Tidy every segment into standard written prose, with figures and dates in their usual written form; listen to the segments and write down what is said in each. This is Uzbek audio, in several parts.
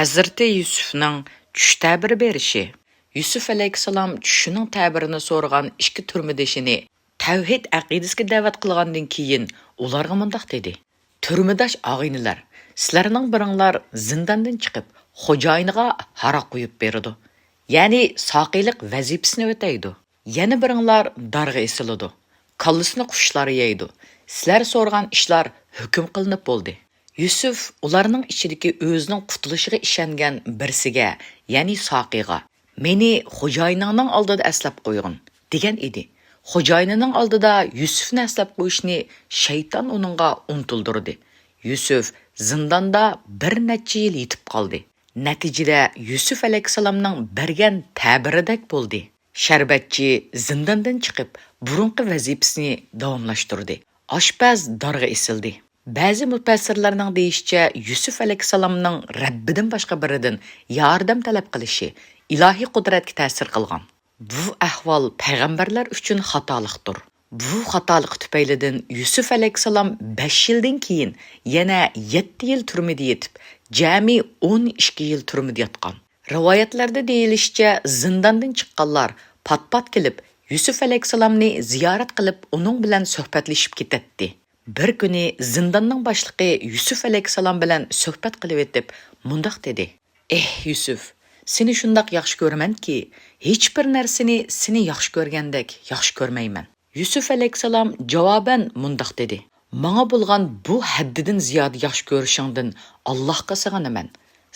Hazreti Yusufning tush ta'biri berishi. Yusuf alayhissalom tushining ta'birini so'ragan ikki turmidishini tavhid aqidasiga da'vat qilgandan keyin ularga mundaq dedi. Turmidosh og'inilar, sizlarning biringlar zindondan chiqib, xo'jayiniga haroq qo'yib beradi. Ya'ni soqiylik vazifasini o'taydi. Yana biringlar darg'a esiladi. Kallisini qushlar yeydi. Sizlar so'rgan ishlar hukm qilinib bo'ldi. Yusuf ularning ichidagi o'zining qutulishiga ishongan birsiga, ya'ni soqiyga, "Meni xo'jayiningning oldida aslab qo'ygin" degan edi. Xo'jayinining oldida Yusufni aslab qo'yishni shayton uningga untildirdi. Yusuf zindonda bir necha yil yetib qoldi. Natijada Yusuf alayhissalomning bergan ta'biridak bo'ldi. Sharbatchi zindondan chiqib, burunqi vazifasini davomlashtirdi. Oshpaz darg'a esildi. Ba'zi mufassirlarning deyishicha, Yusuf alayhissalomning Rabbidan boshqa biridan yordam talab qilishi ilohiy qudratga ta'sir qilgan. Bu ahvol payg'ambarlar uchun xatolikdir. Bu xatolik tufaylidan Yusuf alayhissalom 5 yildan keyin yana 7 yil turmada yetib, jami 12 yil turmada yotgan. Rivoyatlarda deyilishicha, zindondan chiqqanlar pat-pat kelib, Yusuf alayhissalomni ziyorat qilib, uning bilan suhbatlashib ketdi. Bir kuni zindonning boshlig'i Yusuf alayhissalom bilan suhbat qilib etib, mundaq dedi: Yusuf, seni shundoq yaxshi ko'ramanki, hech bir narsani seni yaxshi ko'rgandek yaxshi ko'rmayman. Yusuf alayhissalom javoban mundaq dedi: Menga bo'lgan bu haddidan ziyoda yaxshi ko'rishingdan Allohga sig'inaman.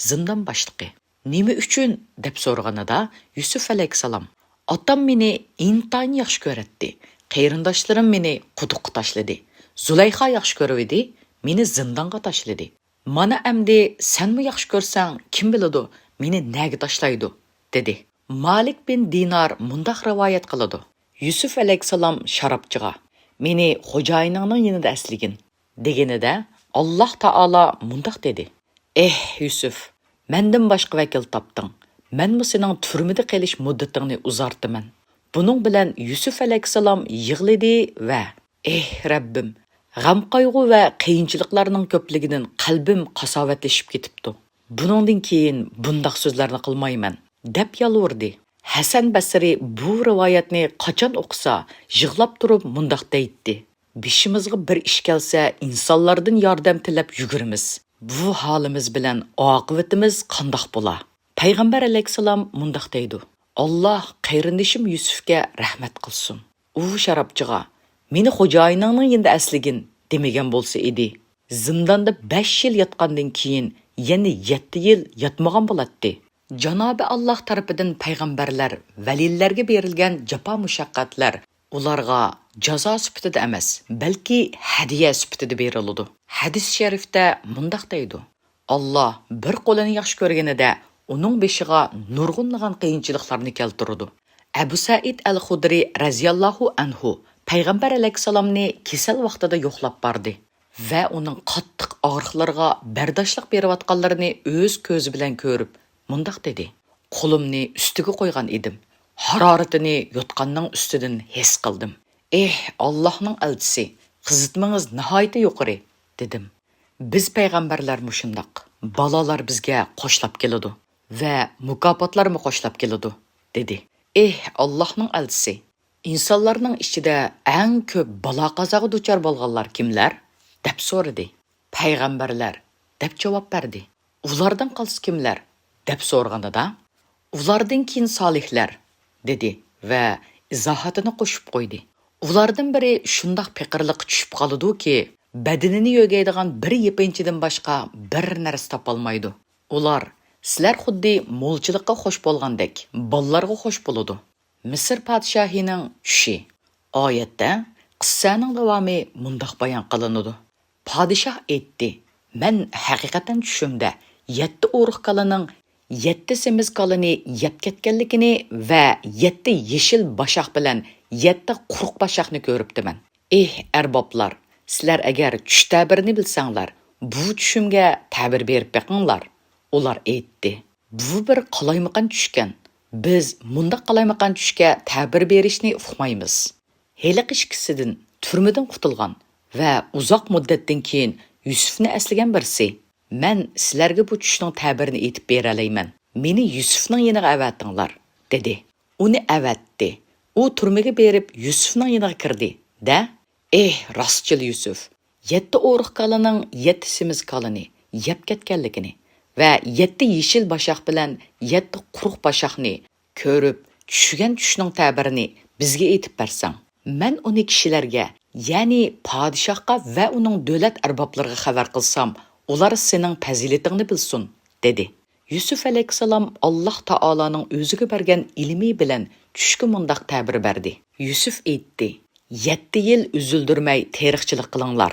Zindon boshlig'i: Nima uchun deb so'raganida Yusuf alayhissalom: Otam meni intayin yaxshi ko'ratdi. Qarindoshlarim meni quduqqa tashladi. Zulayxa yaxshi ko'ruvdi, meni zindonga tashladi. Mana amdi senmi yaxshi ko'rsang, kim biladi, meni naga tashlaydi, dedi. Malik bin Dinar mundaq rivoyat qiladi. Yusuf alayhissalom sharobchiga: Meni xo'jayiningning yonida asligin, deganida Alloh taolo mundaq dedi: Yusuf, mendan boshqa vakil topding. Menmi sening turmada qolish muddatingni uzartaman. Buning bilan Yusuf alayhissalom yig'ladi va: Rabbim, g'am qayg'u va qiyinchiliklarning ko'pligidan qalbim qasovatlashib ketibdi. Buningdan keyin bundaq so'zlarni qilmayman, deb yalvardi. Hasan Basri bu rivoyatni qachon o'qisa, yig'lab turib mundaq deydi: Beshimizga bir ish kelsa, insonlardan yordam tilab yugurimiz. Bu holimiz bilan oqibatimiz qandoq bo'la? Payg'ambar alayhissalom mundaq deydi: Alloh qarindishim Yusufga rahmat qilsin. U sharobchiga: Meni xo'jayiningning yonida asligin demagan bo'lsa edi, zindonda 5 yil yotgandan keyin yana 7 yil yotmagan bo'ladi. Janobi Alloh tarafidan payg'ambarlar, valilarga berilgan jafo mushaqqatlar ularga jazo sifatida emas, balki hadiya sifatida beriladi. Hadis sharifda mundaq deydi: Alloh bir qo'lini yaxshi ko'rganida uning beshiga nurg'unlagan qiyinchiliklarni keltiradi. Abu Said al-Xudri raziyallohu anhu Payg'ambar alayhissalomni kasal vaqtida yo'qlab bordi va uning qattiq og'riqlarga bardoshlik berayotganlarini o'z ko'zi bilan ko'rib, mundaq dedi: Qo'limni ustiga qo'ygan edim. Haroratini yotqanning ustidan his qildim. Allohning elchisi, xizmatmingiz nihoyatda yuqori, dedim. Biz payg'ambarlar mushundoq. Balolar bizga qo'shlab keladi va mukofotlarmi qo'shlab keladi, dedi. Allohning elchisi, insonlarning ichida eng ko'p balo qazoga duchor bo'lganlar kimlar? Deb so'radi. Payg'ambarlar, deb javob berdi. Ulardan qolsa kimlar? Deb so'rganida, ulardan keyin solihlar, dedi va izohatini qo'shib qo'ydi. Ulardan biri shundoq piqirliq tushib qoladi-ki, badanini yo'gaydigan bir yepinchidan boshqa bir narsa topolmaydi. Ular: Sizlar xuddi mo'lchilikqa xo'sh bo'lgandek, bollarga xo'sh bo'ladi. Misr podshohining tushi. Oyatda qissaning davomi mundaq bayon qilinadi. Podshoh aytdi: Men haqiqatan tushimda 7 o'riq kalaning 7 semiz kalini yeb ketganligini va 7 yeshil bashaq bilan 7 quruq bashaqni ko'ribdiman. Arboblar, sizlar agar tush ta'birini bilsanglar, bu tushimga ta'bir berib beqinglar. Ular aytdi: Bu bir qalaymaqan tushgan. Biz mundaq qalaymaqan tushga ta'bir berishni uqmaymiz. Heliq ishkisidan turmadan qutulgan va uzoq muddatdan keyin Yusufni aslagan birisi: "Мен sizlarga bu tushning ta'birini aytib bera olmayman. Meni Yusufning yeniga avatinglar", dedi. Uni avatdi. U turmaga berib Yusufning yeniga kirdi. Da, rostchil Yusuf, 7 o'riq kalaning 7 semiz kalini yeb ketganligini va 7 yeshil bashaq bilan 7 quruq bashaqni ko'rib, tushgan tushning ta'birini bizga aytib bersang, men uni kishilarga, ya'ni podshohga va uning davlat arboblariga xabar qilsam, ular sening fazilatingni bilsin, dedi. Yusuf alayhissalom Alloh taolaning o'ziga bergan ilmi bilan tushga mundaq ta'bir berdi. Yusuf aytdi: 7 yil uzildirmay teriqchilik qilinglar.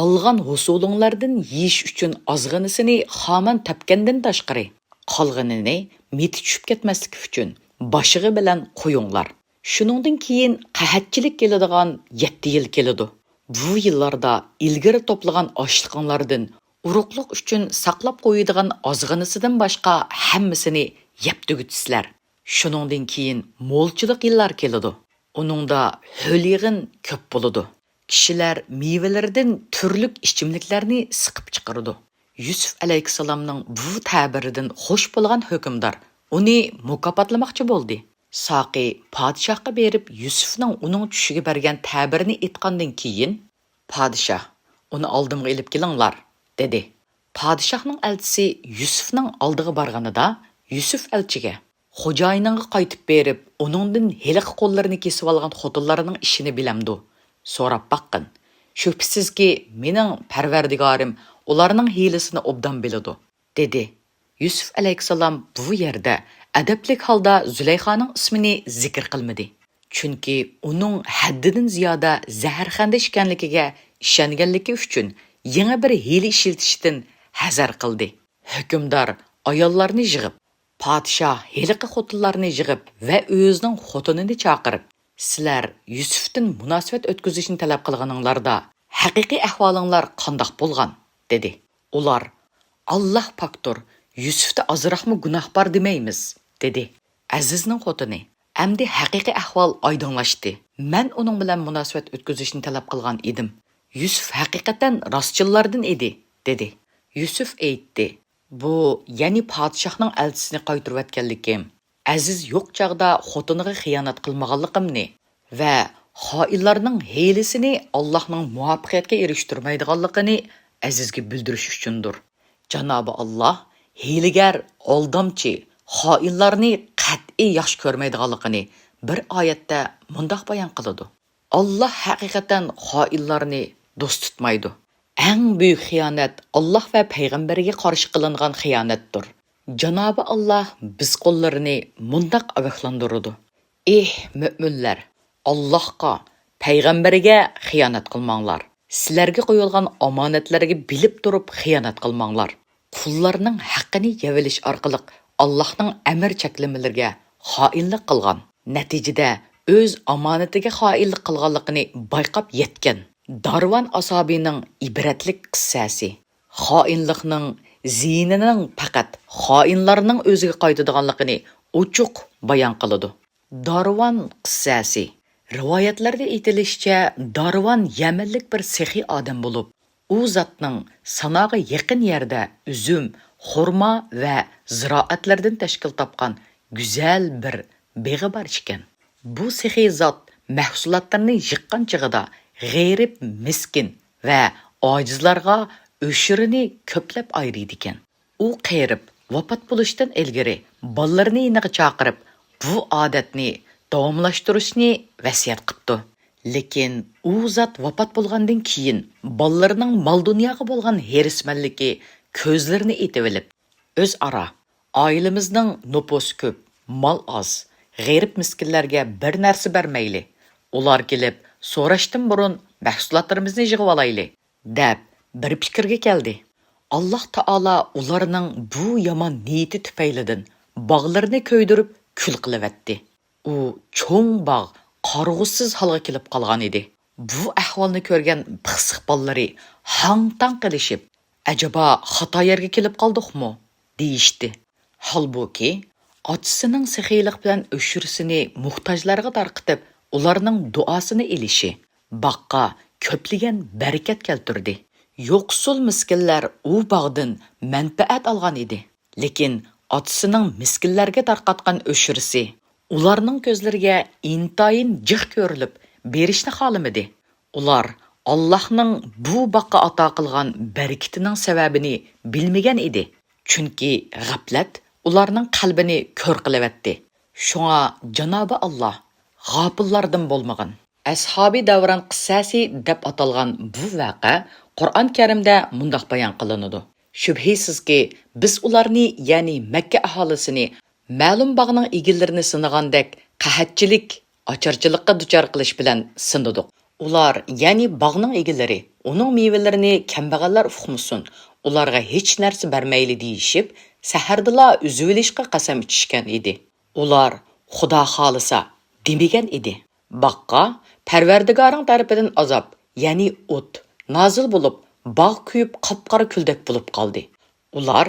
Algan husulinglardan yeyish uchun ozg'inisini xaman topgandan tashqari, qolganini meti tushib ketmaslik uchun boshig'i bilan qo'yinglar. Shuningdan keyin qahatchilik keladigan 7 yil keladi. Bu yillarda ilgari to'plagan oshliqinglardan uruqliq uchun saqlab qo'yadigan ozg'inisidan boshqa hammasini yeb tugutsizlar. Shuningdan keyin mo'lchilik yillar keladi. Uningda ho'l yig'in ko'p bo'ladi. Kishilar mevalardan turlik ichimliklarni siqib chiqaradi. Yusuf alayhissalomning bu ta'biridan xush bo'lgan hukmdor uni mukofotlamoqchi bo'ldi. Saqi podshohga berib Yusufning uning tushiga bergan ta'birini aytgandan keyin, "Podshoh, uni oldimga olib kelinglar", dedi. Podshohning elchisi Yusufning oldiga borganida, Yusuf elchiga xo'jayiniga qaytib berib, uningdan heliq qo'llarini kesib olgan xotinlarining ishini bilamdi. So'rab baqqin. Shubhisizki, mening Parvardigorim ularning hiylasini obdan biladi, dedi. Yusuf alayhissalom bu yerda adablik holda Zulayxoning ismini zikr qilmadi. Chunki uning haddidan ziyoda zaharxanda ekanligiga ishonganligi uchun yana bir hiyla ishlatishdan hazar qildi. Hukmdor ayollarni yig'ib, podshoh heliqi xotinlarni yig'ib va o'zining xotinini chaqirib, "Sizlar Yusufdan munosabat o'tkazishni talab qilganinglarda haqiqiy ahvolinglar qandoq bo'lgan?" dedi. Ular, "Alloh pokdir, Yusufda ozroqmi gunoh bor demaymiz", dedi. Azizning xotini, "Amdi haqiqiy ahvol oydinlashdi. Men uning bilan munosabat o'tkazishni talab qilgan edim. Yusuf haqiqatan rostchillardan edi", dedi. Yusuf aytdi: "Bu, ya'ni podshohning elchisini qaytarayotganligim, aziz yo'q chaqda xotiniga xiyonat qilmaganligimni va xoinlarning hiylasini Allohning muvaffaqiyatga erishtirmaydiganligini azizga bildirish uchundir. Janobi Alloh hiylagar, aldamchi, xoinlarni qat'iy yaxshi ko'rmaydiganligini bir oyatda mundoq bayon qiladi: Alloh haqiqatan xoinlarni do'st tutmaydi. Eng buyuk xiyonat Alloh va payg'ambariga qarshi qilingan xiyonatdir. Janobi Alloh biz qo'llarini mundoq ogohlantiradi: Mo'minlar, Allohga, payg'ambariga xiyonat qilmanglar. Sizlarga qo'yilgan omonatlarga bilib turib xiyonat qilmanglar. Qullarning haqqini yevilish orqali Allohning amr cheklamalariga xoinlik qilgan. Natijada o'z omonatiga xoinlik qilganligini bayqab yetgan Darvan asobining ibratlik qissasi. Xoinlikning ziynining faqat xoinlarning o'ziga qaytadiganligini ochiq bayon qiladi. Darvan qissasi. Rivoyatlarda aytilishicha, Darvan yamanlik bir sexiy odam bo'lib, u zotning sanoga yaqin yerda uzum, xurmo va ziroatlardan tashkil topgan go'zal bir beg'i bor ekan. Bu sexiy zot mahsulotlarni yiqqan chig'ida g'erib, miskin va ojizlarga o'shirini ko'plab ayriydi ekan. U qerib, vafot bo'lishdan ilgari bolalarini yiniga chaqirib, bu odatni davomlashtirishni vasiyat qildi. Lekin u zot vafot bo'lgandan keyin bolalarining mol dunyoga bo'lgan herismanligi ko'zlarini etib olib, o'zaro oilamizning nupus ko'p, mol oz, g'erib miskinlarga bir narsa bermayli. Ular kelib so'rashdan burun mahsulotlarimizni yig'ib olayli, deb bir fikrga keldi. Alloh taolo ularning bu yomon niyati tufaylidan bog'larini ko'ydirib kul qilavatdi. U cho'ng bog' qarg'usiz holga kelib qolgan edi. Bu ahvolni ko'rgan pixsiq bolalari hang-tang qilishib, "Ajaba xato yerga kelib qoldikmi?" deyishdi. Halbuki, otasining saxiylik bilan o'shirsini muhtojlarga tarqitib, ularning duosini elishi baqqa ko'pligan barakat keltirdi. Yo'qsul miskinlar u bog'dan manfaat olgan edi. Lekin otasining miskinlarga tarqatgan o'shirisi ularning ko'zlariga intayin jiq ko'rilib, berishni xohlamadi. Ular Allohning bu boqqa ato qilgan barakatining sababini bilmagan edi. Chunki g'aflat ularning qalbini ko'r qilavatdi. Shunga Janobi Alloh g'ofillardan bo'lmagan. Ashabi davron qissasi deb atalgan bu vaqa Qur'on Karimda mundaq bayon qilinadi. Shubhisizki, biz ularni, ya'ni Makka aholisini ma'lum bog'ning egillarini sinagandek qahatchilik, ocharchilikqa duchor qilish bilan sinadik. Ular, ya'ni bog'ning egillari, uning mevalarini kambag'allar uqmasin, ularga hech narsa bermayli deyishib, sahardila uzilishga qasam ichishgan edi. Ular Xudo xolisa demagan edi. Baqqa Parvardigoring tarafidan azob, ya'ni o't nozil bo'lib, bog' kuyib qop-qora kuldek bo'lib qoldi. Ular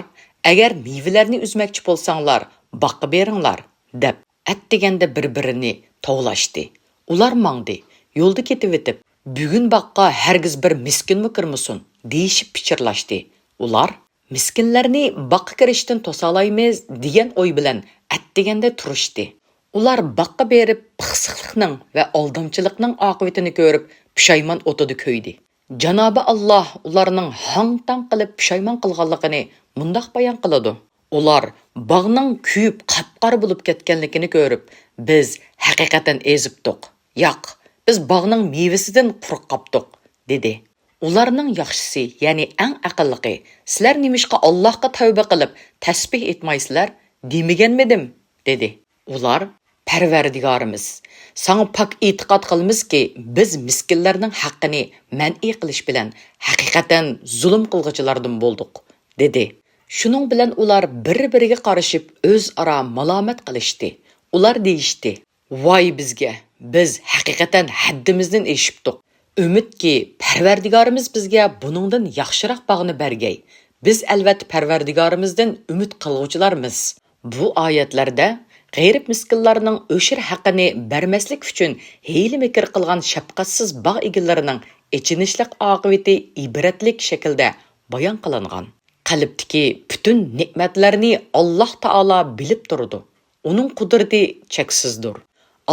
agar mevalarni uzmoqchi bo'lsanglar, baqqa beringlar deb atdeganda bir-birini tovlashdi. Ular mangdi, yo'lda ketib o'tib, bugun baqqa hargiz bir miskinmi kirmasin deyishib pichirlashdi. Ular miskinlarni baqqa kirishdan to'salaymiz degan o'y bilan atdeganda turishdi. Ular baqqa berib pixsiqlikning va aldamchilikning oqibatini ko'rib pushaymon o'tida ko'ydi. Janobi Alloh ularning hang-tang qilib pushaymon qilganligini mundaq bayon qiladi. Ular bog'ning kuyib qap-qora bo'lib ketganligini ko'rib, biz haqiqatan ezibdik. Yo'q, biz bog'ning mevasidan quruq qopdik, dedi. Ularning yaxshisi, ya'ni eng aqllisi, sizlar nimishqa Allohga tavba qilib, tasbih etmaysizlar, demaganmidim, dedi. Ular Parvardigorimiz, sana pak e'tiqod qilmizki, biz miskinlarning haqqini man'iy qilish bilan haqiqatan zulm qilg'uchilardan bo'ldik, dedi. Shuning bilan ular bir-biriga qarashib o'zaro malomat qilishdi. Ular deyishdi: "Voy bizga, biz haqiqatan haddimizdan eshibdik. Umidki Parvardigorimiz bizga buningdan yaxshiroq bog'ni bergay. Biz albatta Parvardigorimizdan umid qilg'uchilarmiz." Bu oyatlarda g'ayrib miskinlarning o'shir haqqini bermaslik uchun hiyla mikr qilgan shafqatsiz bog' egillarining ichinishlik oqibati ibratlik shaklda bayon qilingan. Qalbdagi butun ne'matlarni Alloh taolo bilib turdi. Uning qudrati cheksizdir.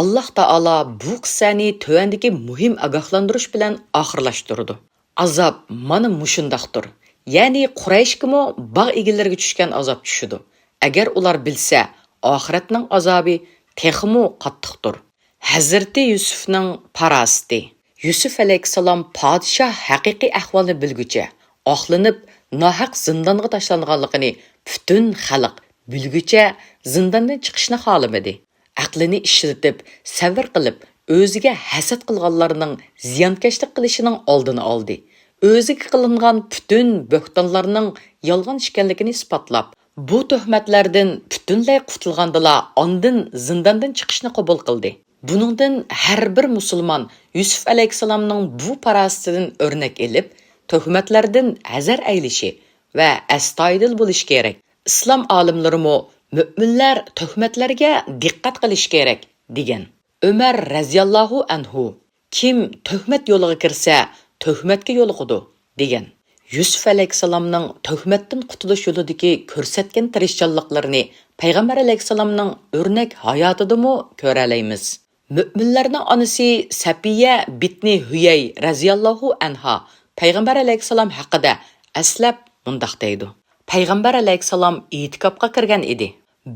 Alloh taolo bu qissani tövandagi muhim ogohlantirish bilan oxirlashtirdi. Azob mana mushundaqdir. Ya'ni Qurayshkimi bog' egillariga tushgan azob tushidi. Agar ular bilsa, oxiratning azobi texmu qattiqdir. Hazrati Yusufning parasti. Yusuf alayhissalom podshoh haqiqiy ahvolni bilgucha, oqlanib, nohaq zindonga tashlanganligini butun xalq bilgucha zindondan chiqishni xohlamadi. Aqlini ishlatib, sabr qilib, o'ziga hasad qilganlarning ziyonkashlik qilishining oldini oldi. O'ziga qilingan butun bo'xtonlarning yolg'on ekanligini isbotlab, bu tuhmatlardan butunlay qutulgandila ondan zindondan chiqishni qabul qildi. Buningdan har bir musulmon Yusuf alayhissalomning bu parasitidan o'rnak olib, tuhmatlardan hazar aylishi va astoydil bo'lish kerak. Islom olimlarimi mu'minlar tuhmatlarga diqqat qilish kerak degan. Umar raziyallohu anhu: "Kim tuhmat yo'liga kirsa, tuhmatga yo'liqadi" degan. Yusuf alayhissalomning tuhmatdan qutulish yo'lidagi ko'rsatgan tirishchanliklarini payg'ambar alayhissalomning o'rnak hayotidami ko'ra olamiz. Mu'minlarning onasi Safiya bitni Huyay raziyallohu anha payg'ambar alayhissalom haqida aslab mundaq deydi. Payg'ambar alayhissalom e'tikofga kirgan edi.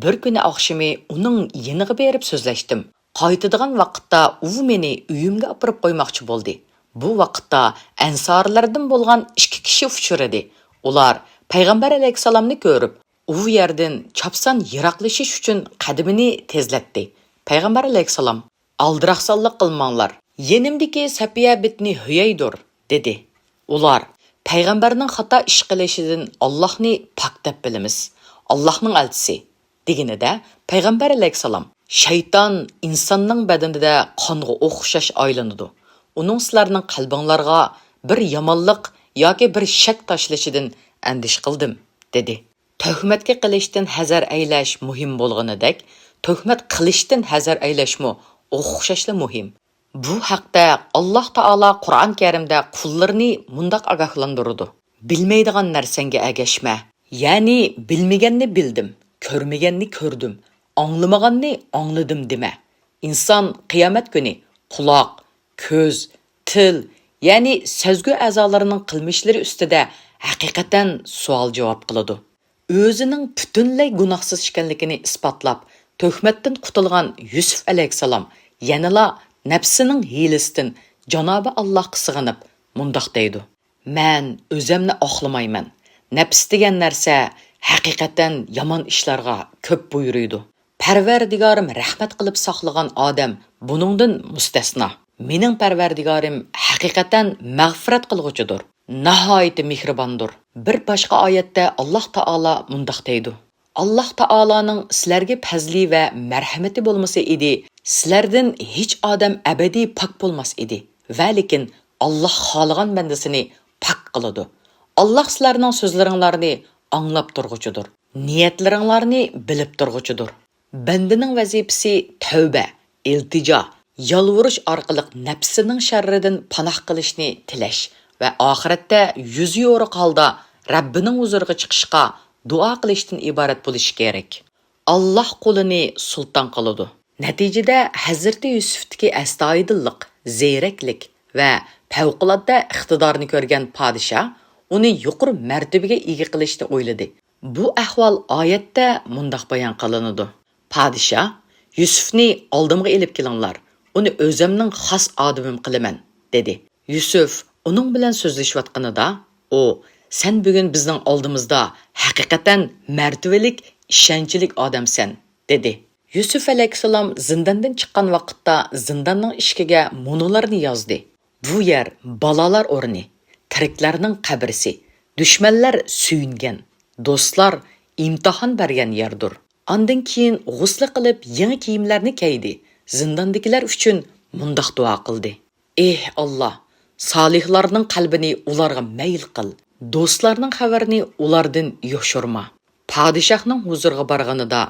Bir kuni oqshimi uning yeniga berib so'zlashdim. Qaytadigan vaqtda u meni uyimga olib qo'ymoqchi bo'ldi. Bu vaqtda ansorlardan bo'lgan 2 kishi uchradi. Ular payg'ambar alayhissalomni ko'rib, u yerdan chopsan yiroqlashish uchun qadamini tezlatdi. Payg'ambar alayhissalom: "Aldiraqsonlik qilmanglar. Yenimdagi Safiya bitni Huyaydir", dedi. Ular payg'ambarning xato ish qilishidan Allohni pok deb bilamiz. Allohning elchisi deganida payg'ambar alayhissalom: "Shayton insonning badanida qonga o'xshash aylanadi. Uning sizlarning qalbinglarga bir yomonlik yoki bir shak tashlashidan andish qildim", dedi. Tuhmatga qilishdan hazar aylash muhim bo'lganidek, tuhmat qilishdan hazar aylashmi o'xshashli muhim. Bu haqda Alloh taolo Qur'on Karimda qullarni mundaq ogohlantirdi. Bilmaydigan narsanga agashma. Ya'ni bilmaganni bildim, ko'rmaganni ko'rdim, anglamaganni angladim dema. Inson qiyomat kuni quloq, ko'z, til, ya'ni sezgu a'zolarining qilmishlari ustida haqiqatan savol javob qiladi. O'zining butunlay gunohsiz ekanligini isbotlab, tuhmatdan qutulgan Yusuf alayhisalom yanala nafsining hiyilisidan Janobi Allohga sig'inib mundoq deydi: "Men o'zimni oqlamayman. Nafs degan narsa haqiqatan yomon ishlarga ko'p buyuruydi. Parvardigorim rahmat qilib saqlagan odam buningdan mustasno. Mening Parvardigorim haqiqatan mag'firat qilg'uchidir, nihoyat mehribondir." Bir boshqa oyatda Alloh taolo mundoq deydi: "Alloh taoloning sizlarga fazli va marhamati bo'lmasa edi, sizlardan hech odam abadiy pok bo'lmas edi. Va lekin Alloh xohlagan bandasini pok qiladi. Alloh sizlarning so'zlaringlarni anglab turg'uchidir, niyatlaringlarni bilib turg'uchidir." Bandaning vazifasi tavba, iltijo, yalvurish orqali nafsining sharridan panoh qilishni tilash va oxiratda yuzi yo'riq holda Rabbining huzuriga chiqishga duo qilishdan iborat bo'lishi kerak. Alloh qo'lini sulton qiladi. Natijada Hazrati Yusufdagi astoydillik, ziyraklik va favqulodda iqtidorni ko'rgan podshoh uni yuqori martabaga ega qilishni o'yladi. Bu ahvol oyatda mundoq bayon qilinadi: "Podshoh Yusufni oldimga elib kelinglar, uni o'zimning xos odamim qilaman", dedi. Yusuf uning bilan so'zlashayotganida u: "Sen bugun bizning oldimizda haqiqatan martabalik, ishonchlik odamsan", dedi. Yusuf alayhisalom zindondan chiqqan vaqtda zindonning ishkiga munolarni yozdi. Bu yer balolar o'rni, tiriklarning qabrisi, dushmanlar suyungan, do'stlar imtihon bergan yerdir. Ondan keyin g'usl qilib yangi kiyimlarni kiydi. Zindondagilar uchun mundoq duo qildi: "Ey Alloh, solihlarning qalbini ularga mayl qil. Do'stlarning xabarini ulardan yoshirma." Podshohning huzuriga borganida: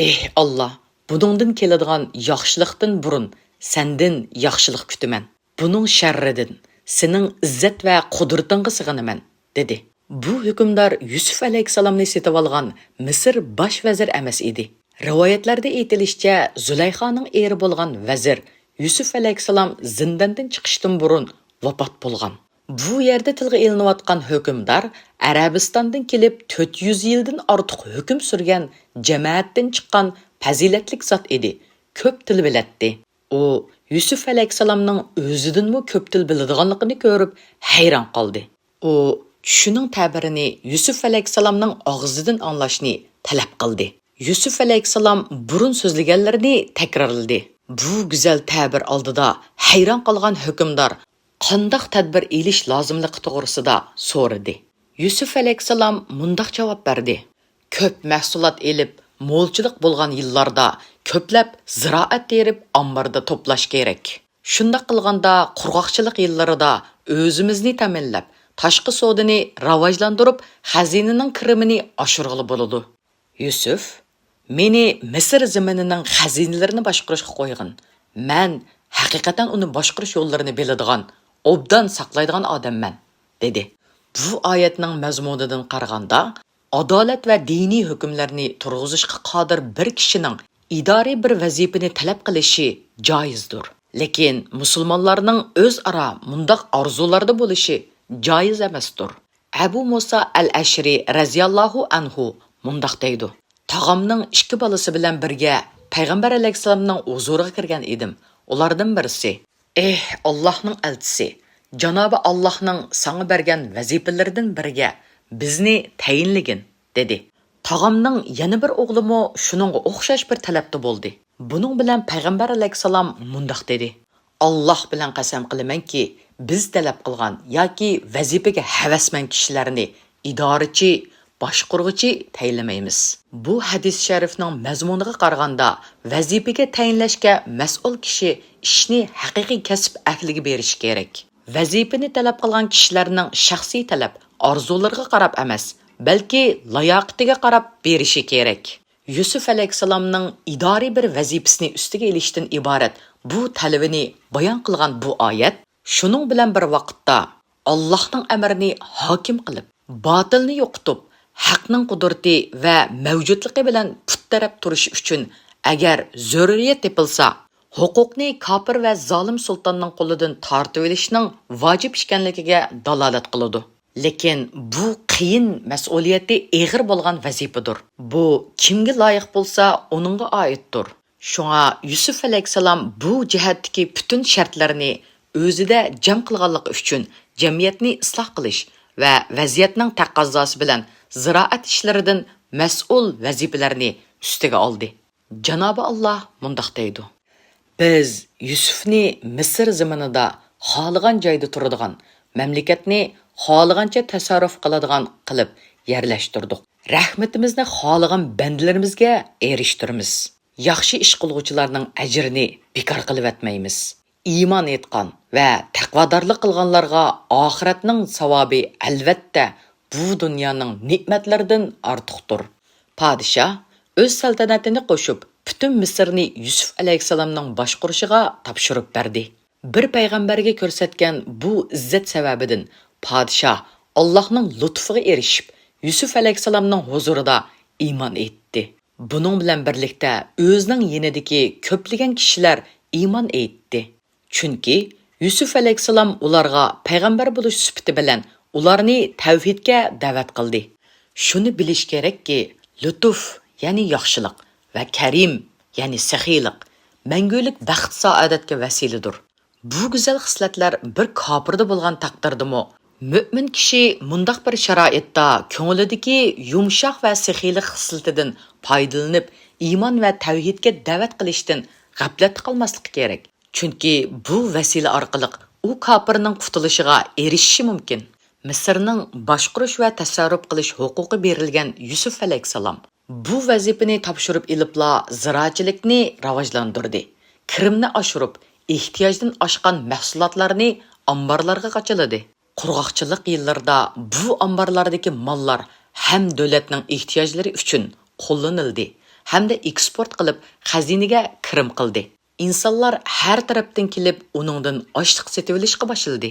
"Ey Alloh, buningdan keladigan yaxshilikdan burun sendan yaxshilik kutaman. Buning sharridan sening izzat va qudratingga sig'inaman", dedi. Bu hukmdor Yusuf alayhisalomni setib olgan Misr bosh vazir emas edi. Rivoyatlarda aytilishicha, Zulayxoning eri bo'lgan vazir Yusuf alayhisalom zindondan chiqishdan burun vafot bo'lgan. Bu yerda tilga ilinayotgan hukmdor Arabistondan kelib 400 yildan ortiq hukm surgan jamoatdan chiqqan fazilatlik zot edi. Ko'p til biladi. U Yusuf alayhisalomning o'zidanmi ko'p til biladiganligini ko'rib hayron qoldi. U shuning ta'birini Yusuf alayhisalomning og'zidan anglashni talab qildi. Yusuf alayhisalom burun so'zlaganlarini takrorladi. Bu go'zal ta'bir oldida hayron qolgan hukmdor qandoq tadbir elish lozimligi to'g'risida so'radi. Yusuf alayhisalom mundoq javob berdi: "Ko'p mahsulot elib, mo'lchilik bo'lgan yillarda ko'plab ziroat terib omborda to'plash kerak. Shunda qilganda qurg'oqchilik yillarida o'zimizni ta'minlab, tashqi savdoni rivojlantirib, xazinaning kirimini oshirg'ili bo'ladi." Yusuf: "Meni Misr zaminining xazinalarini boshqarishga qo'ygan. Men haqiqatan uni boshqarish yo'llarini biladigan, obdan saqlaydigan odamman", dedi. Bu oyatning mazmunidan qaraganda, adolat va diniy hukmlarni turg'izishga qodir bir kishining idoriy bir vazifani talab qilishi joizdir. Lekin musulmonlarning o'zaro mundoq orzularda bo'lishi joiz emasdir. Abu Musa al-Ashri radhiyallohu anhu mundoq deydi: "Tog'amning 2 bolasi bilan birga payg'ambar alayhisalomning huzuriga kirgan edim. Ulardan birisi: 'Ey Allohning elchisi, Janobi Allohning sana bergan vazifalardan biriga bizni tayinligin", dedi. Tog'amning yana bir o'g'limi shuningga o'xshash bir talabda bo'ldi. Buning bilan payg'ambar alayhisalom mundoq dedi: "Alloh bilan qasam qilamanki, biz talab qilgan yoki vazifaga havasmand kishilarni idorachi, boshqurg'uchi tayinlamaymiz." Bu hadis sharifning mazmuniga qaraganda, vazifaga tayinlashga mas'ul kishi ishni haqiqiy kasb ahliga berishi kerak. Vazifani talab qilgan kishilarning shaxsiy talab, orzulariga qarab emas, balki layoqatiga qarab berishi kerak. Yusuf alayhisalomning idoriy bir vazifasini ustiga ilishdan iborat bu talabini bayon qilgan bu oyat shuning bilan bir vaqtda Allohning amrini hokim qilib, botilni yo'qitib, haqning qudrati va mavjudligi bilan put taraf turish uchun agar zaruriyat tepilsa, huquqni kofir va zolim sultonning qo'lidan tortib olishning vojib ekanligiga dalolat qiladi. Lekin bu qiyin mas'uliyati og'ir bo'lgan vazifadir. Bu kimga loyiq bo'lsa, uningga oiddir. Shunga Yusuf alayhisalom bu jihatdagi butun shartlarni o'zida jam qilganligi uchun jamiyatni isloh qilish va vaziyatning taqozosi bilan ziroat ishlaridan mas'ul vazifalarni ustiga oldi. Janobi Alloh mundaq deydi: Biz Yusufni Misr zaminida xohlagan joyda turadigan, mamlakatni xohlagancha tasarruf qiladigan qilib yerlashtirdik. Rahmatimizni xohlagan bandalarimizga erishtiramiz. Yaxshi ish qiluvchilarning ajrini bekor qilib etmaymiz. Iymon etgan va taqvodorlik qilganlarga oxiratning savobi albatta bu dunyoning ne'matlaridan ortiqdir. Podshoh o'z saltanatini qo'shib, butun Misrni Yusuf alayhisalomning boshqurishiga topshirib berdi. Bir payg'ambarga ko'rsatgan bu izzat sababidan podshoh Allohning lutfiga erishib, Yusuf alayhisalomning huzurida iymon etdi. Buning bilan birlikda o'zining yinidagi ko'plagan kishilar iymon etdi. Chunki Yusuf alayhisalom ularga payg'ambar bo'lish sifati bilan ularni tavhidga da'vat qildi. Shuni bilish kerakki, lutf, ya'ni yaxshilik va karim, ya'ni saxiylik, mangulik baxt saodatga vasiladir. Bu go'zal xislatlar bir kofirda bo'lgan taqdirdimi, mo'min kishi mundaq bir sharoitda ko'nglidagi yumshoq va saxiylik xislatidan foydalanib, iymon va tavhidga da'vat qilishdan g'aflat qilmasligi kerak. Chunki bu vasila orqali u kofirning qutulishiga erishishi mumkin. Misrning boshqarish va tasarruf qilish huquqi berilgan Yusuf alayhisalom bu vazifani topshirib ilibla ziroatchilikni rivojlantirdi. Kirimni oshirib, ehtiyojdan oshgan mahsulotlarni omborlarga qochiladi. Qurg'oqchilik yillarida bu omborlardagi mollar ham davlatning ehtiyojlari uchun qo'llanildi, hamda eksport qilib xazinaga kirim qildi. İnsanlar her tarafdan kelib uningdan oshliq setib olishga boshladi.